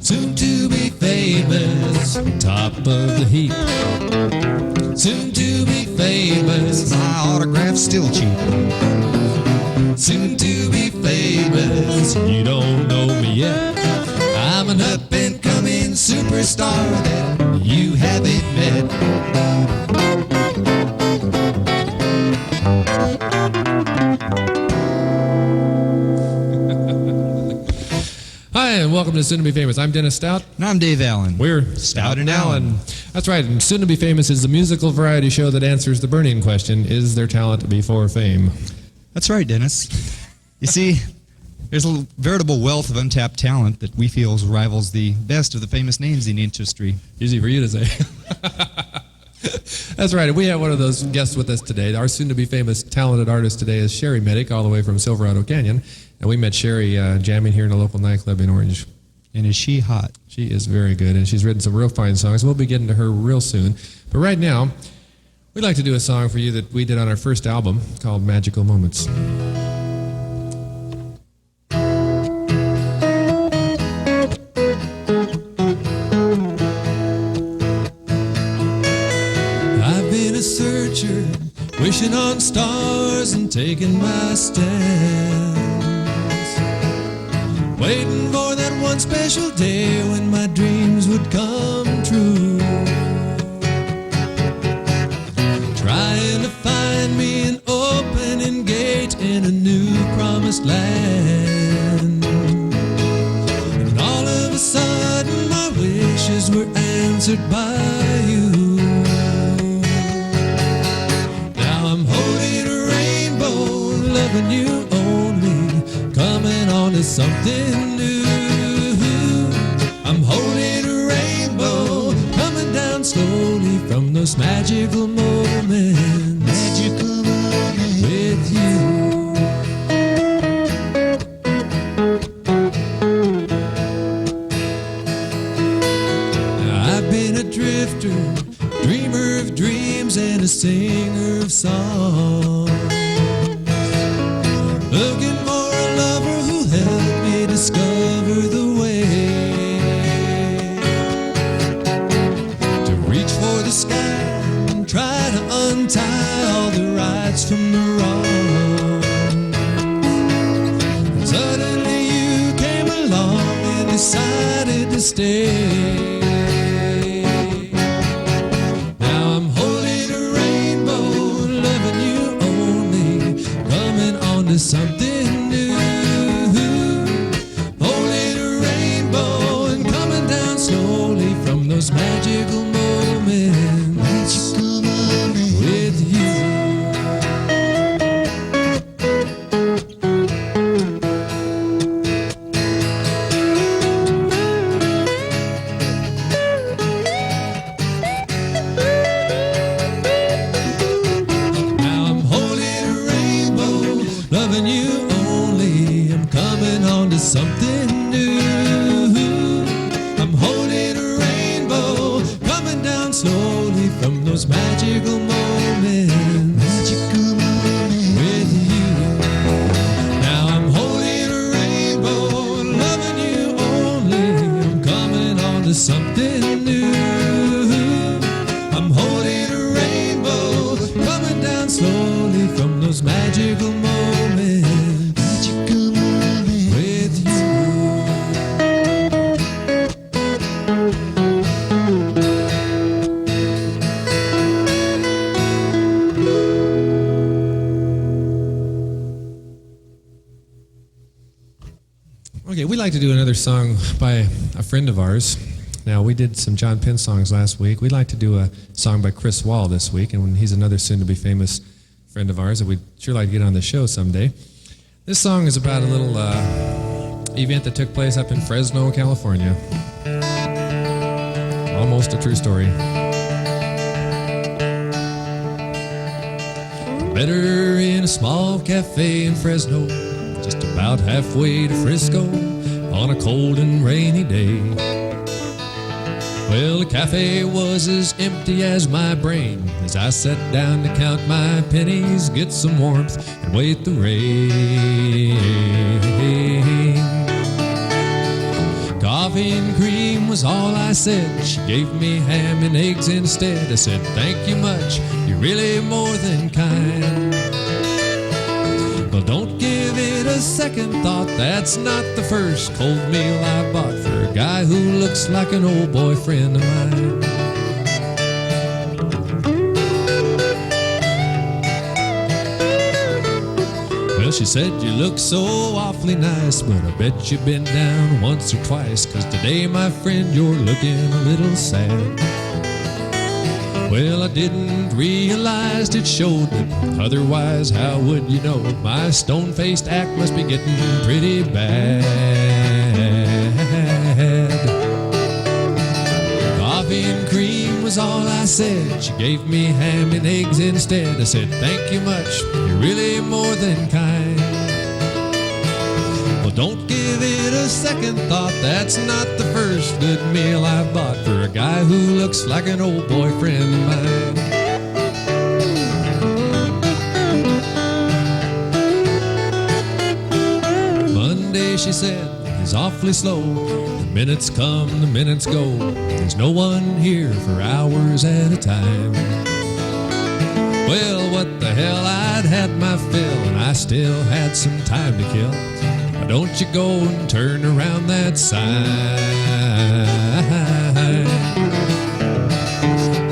soon to be famous, top of the heap. Soon to be famous, My autograph's still cheap. soon to be famous. You don't know me yet. I'm an up and coming superstar that you haven't met. Hi, and welcome to Soon to Be Famous. I'm Dennis Stout. And I'm Dave Allen. We're Stout and Allen. That's right, and Soon to Be Famous is the musical variety show that answers the burning question, is there talent before fame? That's right, Dennis. You see, there's a veritable wealth of untapped talent that we feel rivals the best of the famous names in the industry. Easy for you to say. That's right, and we have one of those guests with us today. Our soon-to-be famous talented artist today is Sherry Meddic, all the way from Silverado Canyon. And we met Sherry jamming here in a local nightclub in Orange. And is she hot? She is very good, and she's written some real fine songs. We'll be getting to her real soon. But right now, we'd like to do a song for you that we did on our first album called Magical Moments. I've been a searcher, wishing on stars and taking my stands, waiting for that one special day when my dreams would come true, trying to find me an opening gate in a new promised land. And all of a sudden my wishes were answered by you. Now I'm holding a rainbow, loving you only, coming on to something new. I'm holding a rainbow, coming down slowly from those magical moments. Magical moments with you. Now I've been a drifter, dreamer of dreams and a singer of songs, looking for a lover who'll help me discover the way to reach for the sky and try to untie all the rights from the wrong. And suddenly you came along and decided to stay. Now I'm holding a rainbow, loving you only, coming on to something new. Holding a rainbow and coming down slowly from those magical moments. Magical moments with you. Now I'm holding a rainbow, loving you only, I'm coming on to something new. I'm holding a rainbow, coming down slowly from those magical moments. Magical moments with you. Now I'm holding a rainbow, loving you only, I'm coming on to something new. I'm holding a rainbow, coming down slowly from those magical moments. Magical moments with you. Okay, we'd like to do another song by a friend of ours. Now, we did some John Penn songs last week. We'd like to do a song by Chris Wall this week, and he's another soon-to-be-famous friend of ours that we'd sure like to get on the show someday. This song is about a little event that took place up in Fresno, California. Almost a true story. Met her in a small cafe in Fresno, just about halfway to Frisco, on a cold and rainy day. Well, the cafe was as empty as my brain as I sat down to count my pennies, get some warmth, and wait the rain. Coffee and cream was all I said. She gave me ham and eggs instead. I said, thank you much, you're really more than kind. Well, don't give it a second thought, that's not the first cold meal I bought for a guy who looks like an old boyfriend of mine. Well, she said, you look so awfully nice, but I bet you've been down once or twice, 'cause today, my friend, you're looking a little sad. Well, I didn't realize it showed, but otherwise, how would you know? My stone-faced act must be getting pretty bad. Coffee and cream was all I said. She gave me ham and eggs instead. I said, thank you much, you're really more than kind. Well, don't give it a second thought, that's not the first good meal I've bought for a guy who looks like an old boyfriend of mine. Monday, she said, is awfully slow. The minutes come, the minutes go. There's no one here for hours at a time. Well, what the hell, I'd had my fill, and I still had some time to kill. Why don't you go and turn around that sign?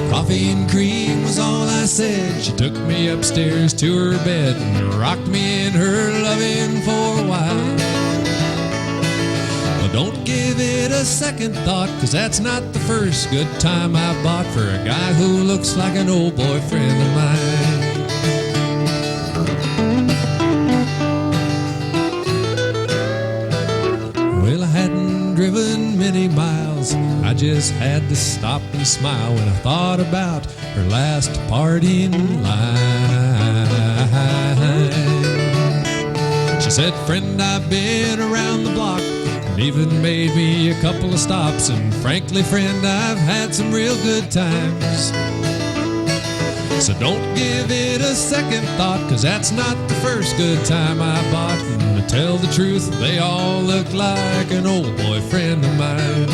Coffee and cream was all I said. She took me upstairs to her bed and rocked me in her loving for a while. Well, don't give it a second thought, 'cause that's not the first good time I bought for a guy who looks like an old boyfriend of mine. Well, I hadn't driven many miles. I just had to stop and smile when I thought about her last parting line. She said, friend, I've been around the block and even made me a couple of stops. And frankly, friend, I've had some real good times. So don't give it a second thought, 'cause that's not the first good time I bought. And to tell the truth, they all look like an old boyfriend of mine.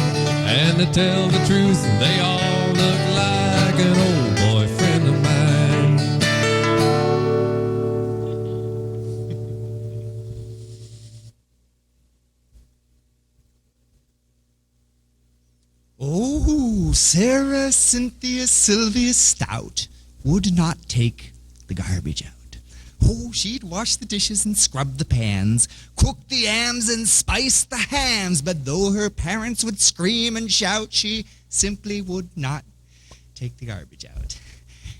And to tell the truth, they all look like an old boyfriend of mine. Oh, Sarah Cynthia Sylvia Stout would not take the garbage out. Oh, she'd wash the dishes and scrub the pans, cook the yams and spice the hams, but though her parents would scream and shout, she simply would not take the garbage out.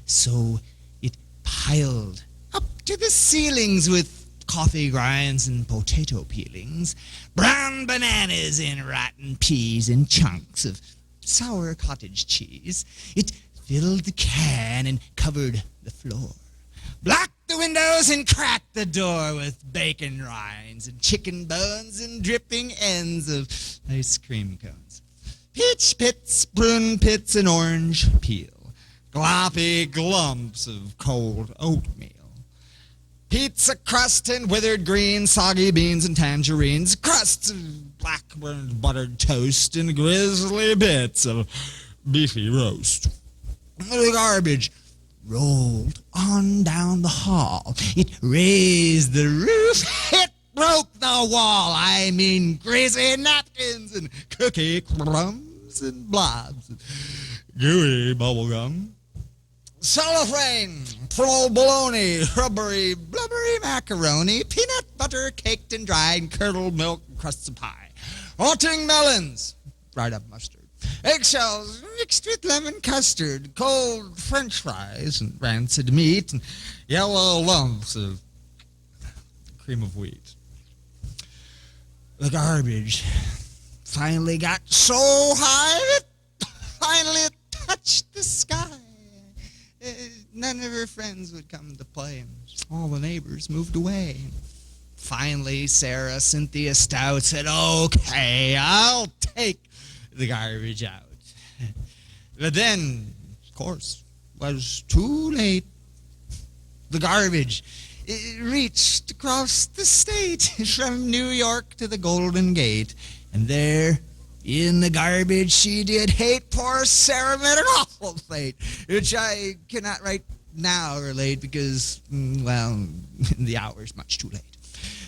So it piled up to the ceilings with coffee grinds and potato peelings, brown bananas and rotten peas and chunks of sour cottage cheese. It filled the can and covered the floor, blocked the windows and cracked the door with bacon rinds and chicken bones and dripping ends of ice cream cones, peach pits, prune pits, and orange peel, gloppy glumps of cold oatmeal, pizza crust and withered green, soggy beans and tangerines, crusts of black-burned buttered toast, and grisly bits of beefy roast. The garbage rolled on down the hall. It raised the roof. It broke the wall. I mean, greasy napkins and cookie crumbs and blobs and gooey bubblegum, cellophane, provolone, rubbery, blubbery macaroni, peanut butter caked and dried, curdled milk and crusts of pie, rotting melons, dried up mustard, eggshells mixed with lemon custard, cold French fries and rancid meat, and yellow lumps of cream of wheat. The garbage finally got so high that finally it touched the sky. None of her friends would come to play, and all the neighbors moved away. Finally, Sarah Cynthia Stout said, okay, I'll take the garbage out. But then, of course, was too late. The garbage, it reached across the state from New York to the Golden Gate, and there In the garbage she did hate. Poor Sarah met an awful fate, which I cannot right now relate because, well, the hour's much too late.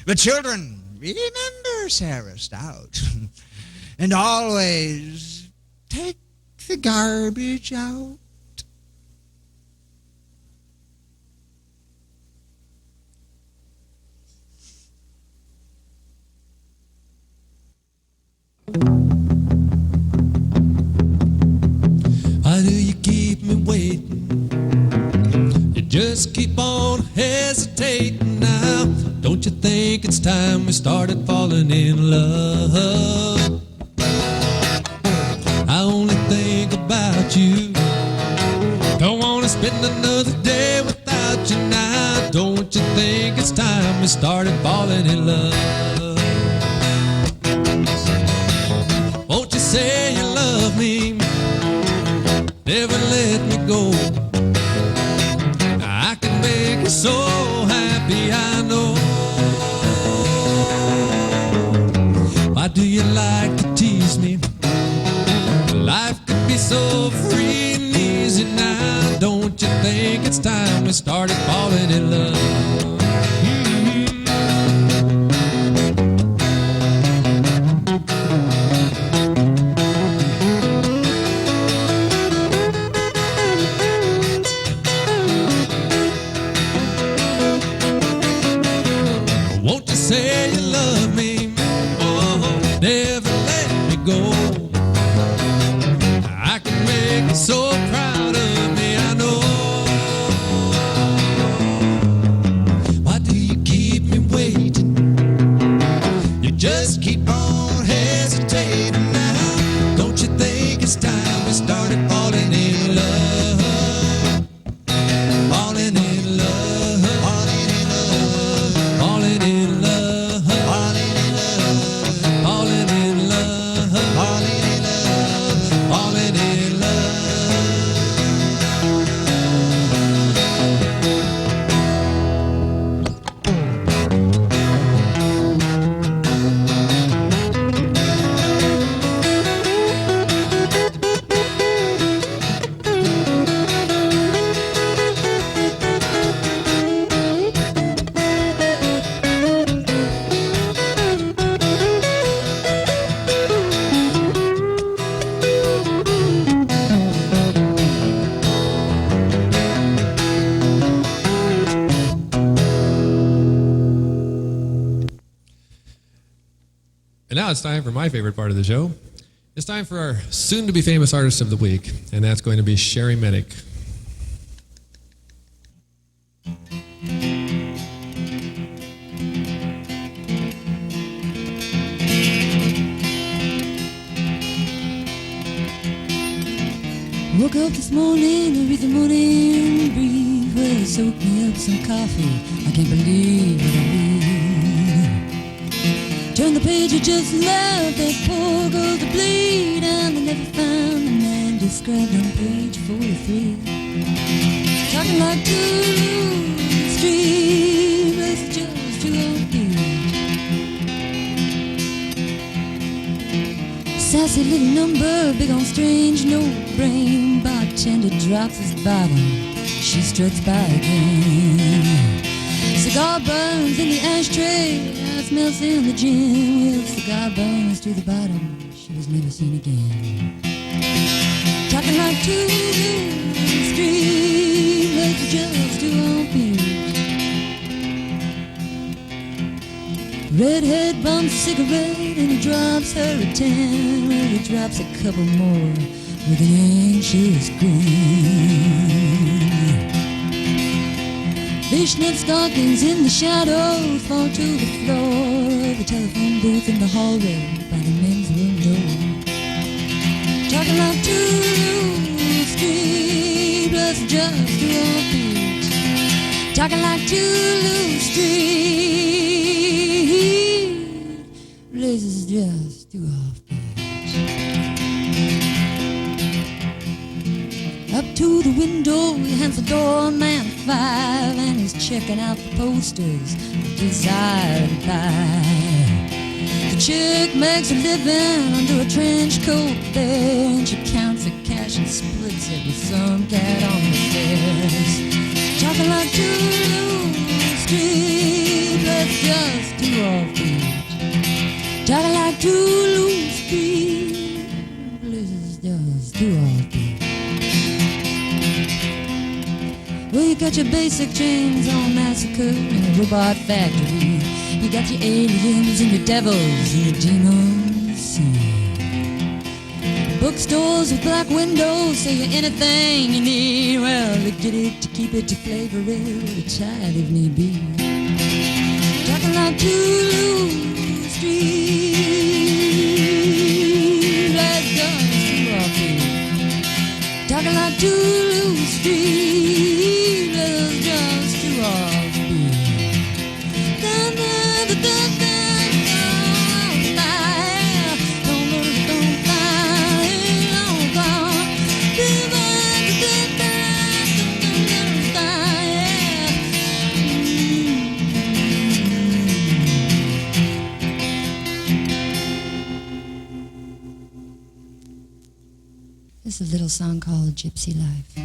But children, remember Sarah Stout. And always take the garbage out. Why do you keep me waiting? You just keep on hesitating now. Don't you think it's time we started falling in love? I only think about you. Don't wanna spend another day without you now. Don't you think it's time we started falling in love? Won't you say you love me? Never let me go. I can make you so happy, I know. Why do you like to tease me? Life could be so free and easy now. Don't you think it's time we started falling in love? Won't you say you love me? Oh, never let me go. I can make you so proud of me, I know. Why do you keep me waiting? You just keep on hesitating now. Don't you think it's time we started falling in love? Falling in love. Falling in love. Falling in love. Falling in love. Falling in love. Falling in love. Falling in And now it's time for my favorite part of the show. It's time for our soon-to-be famous artist of the week, and that's going to be Sherry Meddic. Woke up this morning to read the morning brief. Well, it soaked me up some coffee. I can't believe what I read. Turn the page, I just left that poor girl to bleed, and they never found the man described on page 43. Talking like two streamers just to beat. Sassy little number, big on strange, no brain. Bartender drops his bottle, she struts by again. Cigar burns in the ashtray, smells in the gin. Well, cigar burns to the bottom, she was never seen again. Talking like two streamers just to beat. Redhead bumps a cigarette and he drops her a 10. Well, he drops a couple more with an anxious grin. Fishnet stockings in the shadows fall to the floor of the telephone booth in the hallway by the men's window. Talking like two streamers just to beat. Talking like two loose street blazes just to offbeat. Up to the window, he hands the doorman $5, and he's checking out the posters of desire and pie. The chick makes a living under a trench coat there, and she counts her cash and splits it with some cat on the stairs. Talking like two street, let's just do offbeat. Talking like two loose feet, let's just do offbeat. Well, you got your basic chainsaw massacre in a robot factory. You got your aliens and your devils and your demons. Bookstores with black windows say you anything you need. Well, to get it, to keep it, to flavor it, to child if need be. Talking like two street. Let's go to our feet. Talking like two street. Let's just to our feet. This is a little song called Gypsy Life.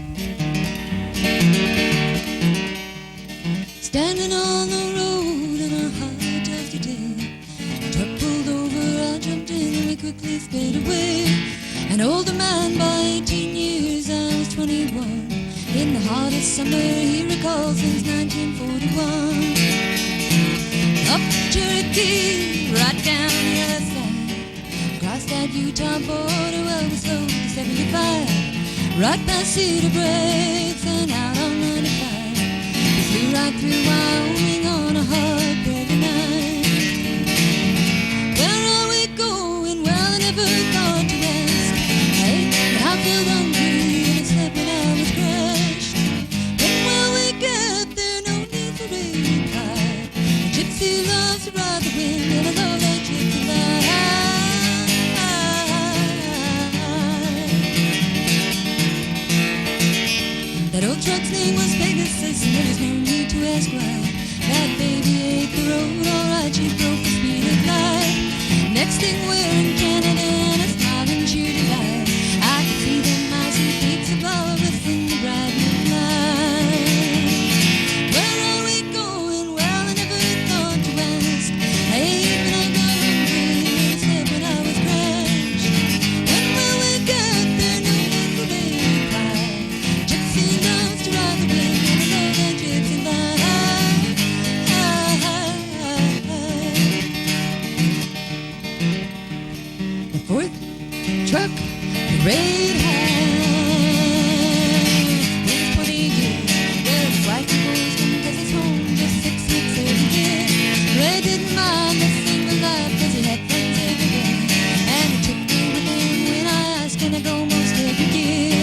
Standing on the road in a hot, dusty day, the truck pulled over, I jumped in and we quickly sped away. An older man by 18 years, I was 21. In the hottest summer he recalls since 1941. Up Cherokee, right down the other side, across that Utah border, well we slowed to 75. Right past Cedar Breaks and out on 95. Flew right through Wyoming on a heartbreaking night. Where are we going? Well, I never thought to ask. Hey, I felt hungry and I slept when I was crashed. When will we get there? No need for rain pie. A gypsy loves to ride the wind, and I love that gypsy life. That old truck's name was Pegasus, and there's no need to ask why. That baby ate the road, alright, she broke the speed of light. Next thing we're in Canada, and a smiling cheer delight. I can see them icy peaks above us in the bright moonlight. Where are we going? Well, I never thought to ask. I ate when I got hungry, and slept when I was crashed. When will we get there? No need for baby pie. Gypsy loves to ride the wind, and I love that gypsy life. The fourth truck, the red hat. It's 20 years, where his wife divorced him 'cause he's home just 6 weeks every year. Ray didn't mind the single life 'cause he had friends everywhere. And he took me with him when I asked, can I go most every year?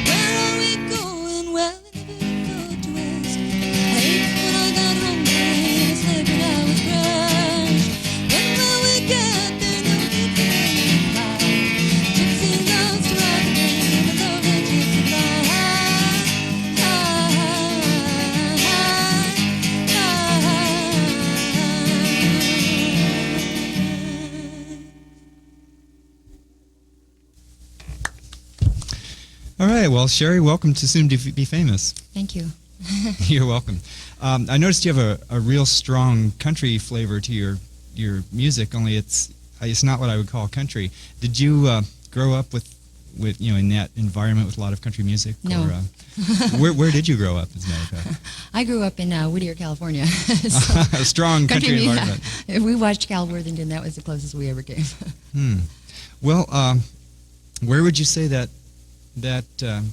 Where are we going? Well, I never thought to ask. I ate when I got hungry, and I slept when I was crashed. When will we get there? No need for rain pie. Gypsy loves to ride the wind, and I love that gypsy life. All right, well, Sherry, welcome to Soon to Be Famous. Thank you. You're welcome. I noticed you have a real strong country flavor to your music, only it's not what I would call country. Did you grow up with in that environment with a lot of country music? No. Or, where did you grow up, as a matter of fact? I grew up in Whittier, California. A strong country music, environment. We watched Cal Worthington. That was the closest we ever came. Well, where would you say that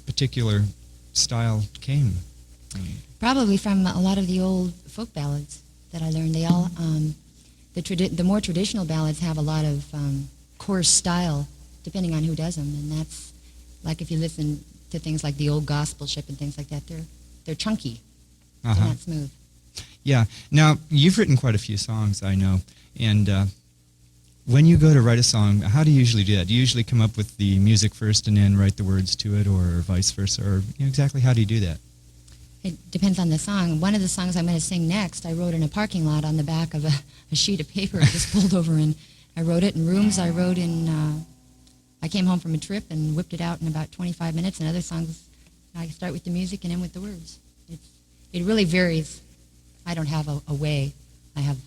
particular style came? Probably from a lot of the old folk ballads that I learned. They all, the more traditional ballads have a lot of coarse style, depending on who does them, and that's like if you listen to things like the old gospel ship and things like that, they're chunky, they're not smooth. Yeah. Now you've written quite a few songs, I know, and when you go to write a song, how do you usually do that? Do you usually come up with the music first and then write the words to it, or vice versa, or exactly how do you do that? It depends on the song. One of the songs I'm going to sing next, I wrote in a parking lot on the back of a sheet of paper. I just pulled over and I wrote it. In Rooms, I wrote in, I came home from a trip and whipped it out in about 25 minutes. And other songs, I start with the music and end with the words. It really varies. I don't have a way. I have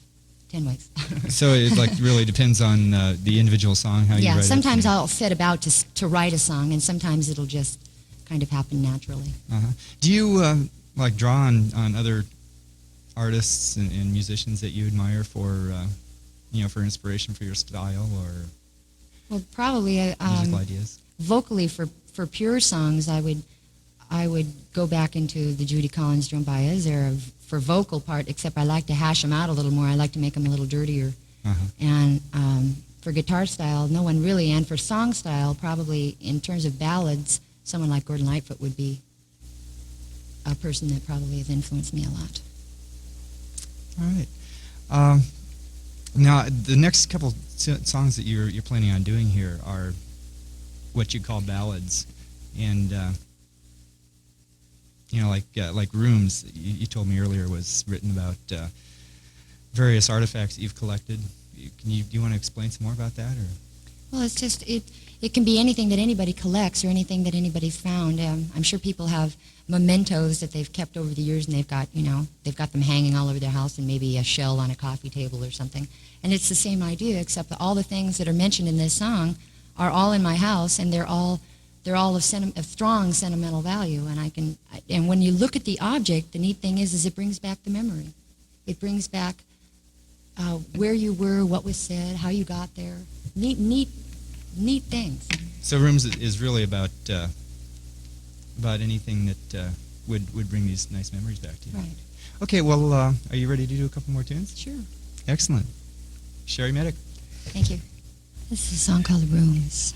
10 ways. So it like really depends on the individual song, how you write it. Yeah, sometimes I'll set about to write a song, and sometimes it'll just kind of happen naturally. Uh-huh. Do you like draw on other artists and musicians that you admire for for inspiration for your style or Well, probably musical ideas? vocally for pure songs, I would go back into the Judy Collins, Joan Baez era for vocal part, except I like to hash them out a little more. I like to make them a little dirtier. Uh-huh. And for guitar style, no one really. And for song style, probably in terms of ballads, someone like Gordon Lightfoot would be a person that probably has influenced me a lot. All right. Now, the next couple songs that you're planning on doing here are what you call ballads, and like Rooms. You told me earlier was written about various artifacts that you've collected. Do you want to explain some more about that, or? Well, it's just it can be anything that anybody collects or anything that anybody's found. I'm sure people have mementos that they've kept over the years, and they've got them hanging all over their house, and maybe a shell on a coffee table or something. And it's the same idea, except that all the things that are mentioned in this song are all in my house, and they're all of strong sentimental value. And when you look at the object, the neat thing is it brings back the memory. It brings back where you were, what was said, how you got there. Neat things. So Rooms is really about anything that would bring these nice memories back to you. Right. Okay, well, are you ready to do a couple more tunes? Sure. Excellent. Sherry Meddic. Thank you. This is a song called Rooms.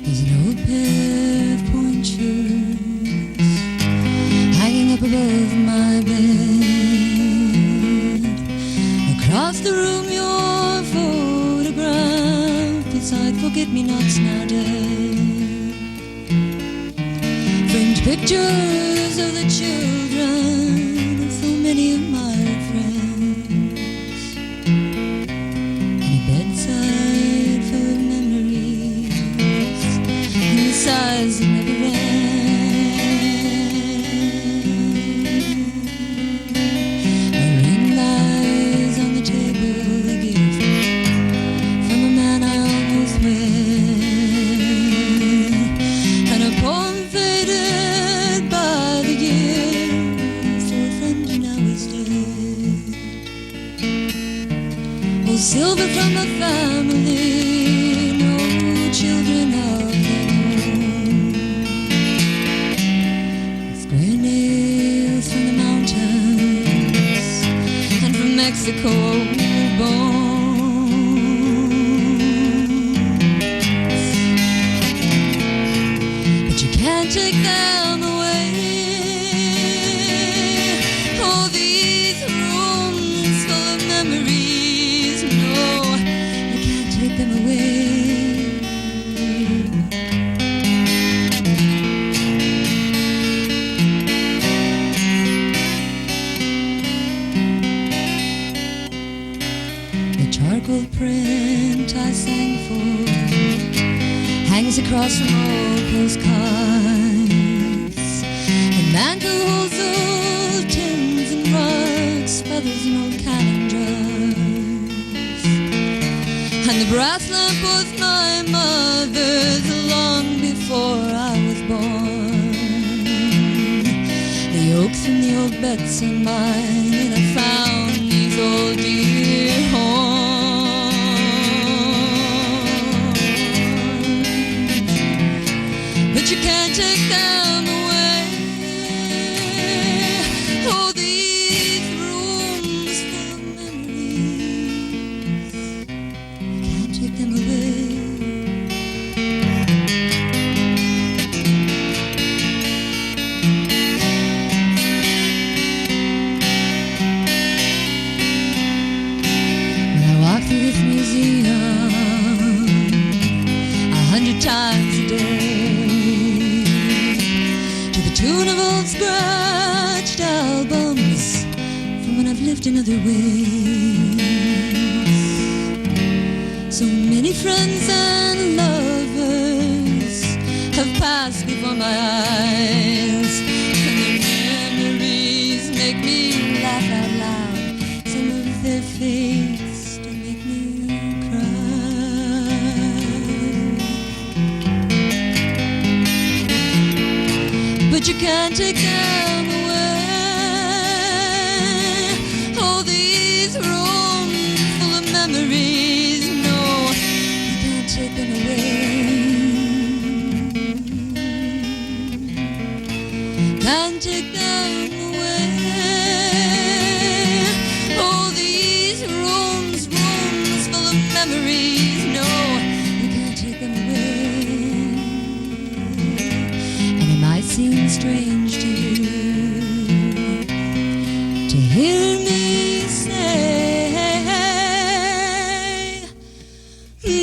There's an old pair of point shoes hanging up above my bed. Across the room, your photograph beside forget-me-nots now dead. Framed pictures of the children of so many of my friends, and a bedside full of memories, and the sighs that never end. A ring lies on the table, a gift from a man I almost met, and a poem faded by the years to a friend who now is dead. Oh, silver from a family, no children of their own. Square nails from the mountains and from Mexico, old bones. But you can't take them away. Oh, these rooms full of memories. No, you can't take them away. The charcoal print I sang for hangs across from old postcards. The mantle holds old tins and rugs, feathers and old canning jars. And the brass lamp was my mother's long before I was born. The oaks from the old beds are mine, and I found these old dear horns. But you can't take them away. Oh, these rooms full of memories. You can't take them away. lift another wings. So many friends and lovers have passed before my eyes, and their memories make me laugh out loud. Some of their fates don't make me cry. But you can't take them away. Oh, these rooms full of memories, no, you can't take them away. Can't take them away. Oh, these rooms full of memories, no, you can't take them away. And it might seem strange to you to hear me say,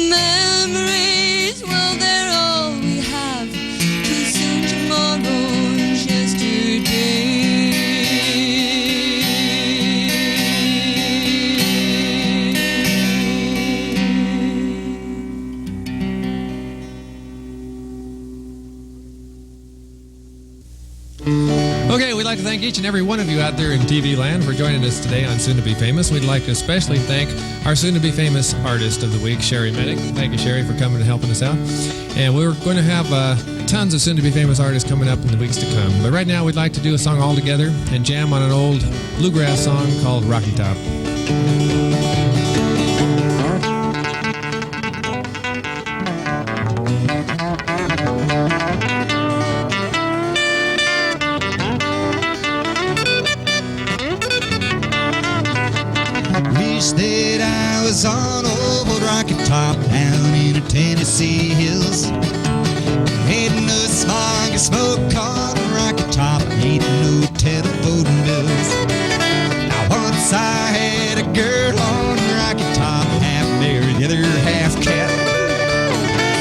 memories, well, they're all we have. Too soon tomorrow's yesterday. Okay, we'd like to thank each and every one of you out there in TV land for joining us today on Soon to Be Famous. We'd like to especially thank our soon to be famous artist of the week, Sherry Meddic. Thank you, Sherry, for coming and helping us out. And we're going to have tons of soon to be famous artists coming up in the weeks to come. But right now, we'd like to do a song all together and jam on an old bluegrass song called Rocky Top. Wish that I was on old Rocky Top down in the Tennessee hills. Ain't no smog and smoke on Rocky Top, ain't no telephone bills. Now once I had a girl on Rocky Top, half bear, the other half cat.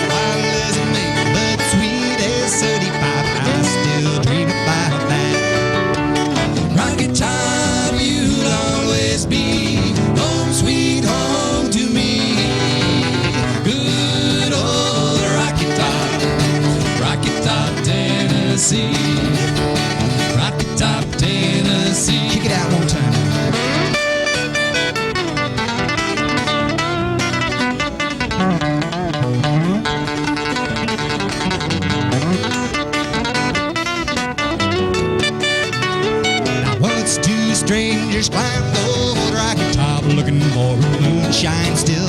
Wild as a maid, but sweet as 35, I still dream about that. Rocky Top, you'll always be home sweet home to me. Good old Rocky Top, Tennessee. Rocky Top, Tennessee. Kick it out one time. Now once two strangers climbed old Rocky Top looking for moonshine still.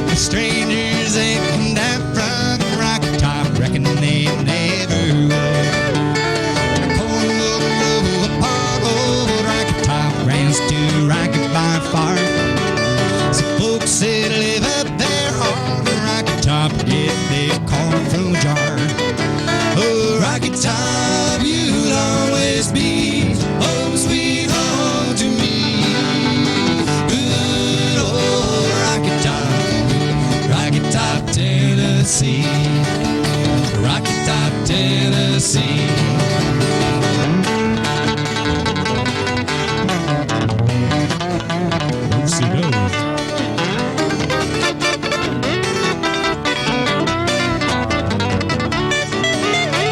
The strangers ain't come down from the Rocky Top, reckon they never will. The corn will grow upon old Rocky Top, grants to Rocky by far. Some folks that live up there on the Rocky Top get their corn from a jar. Oh, Rocky Top, you'll always be home sweet home to me. Good old Rocky Top, Tennessee. Rocky Top, Tennessee.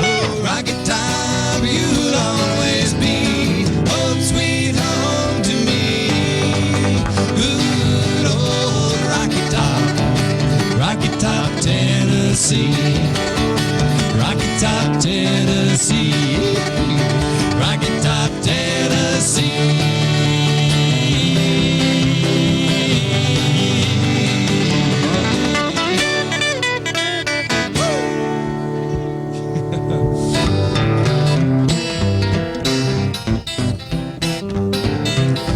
Oh, Rocky Top, you'll always be home sweet home to me. Good old Rocky Top, Tennessee. Rocky Top, Tennessee. Rocky Top, Tennessee.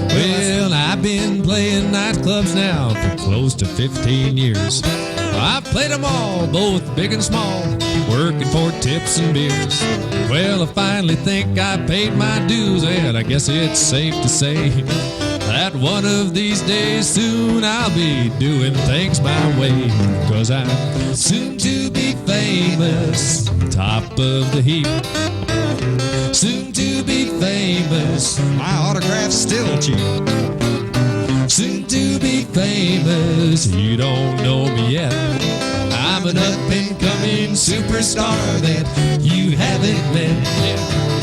Well, I've been playing nightclubs now for close to 15 years. I've played them all, both big and small, working for tips and beers. Well, I finally think I paid my dues, and I guess it's safe to say that one of these days soon I'll be doing things my way. 'Cause I'm soon to be famous, top of the heap. Soon to be famous. My autograph's still cheap. Soon to be famous. You don't know me yet. I'm an up and coming superstar that you haven't met yet.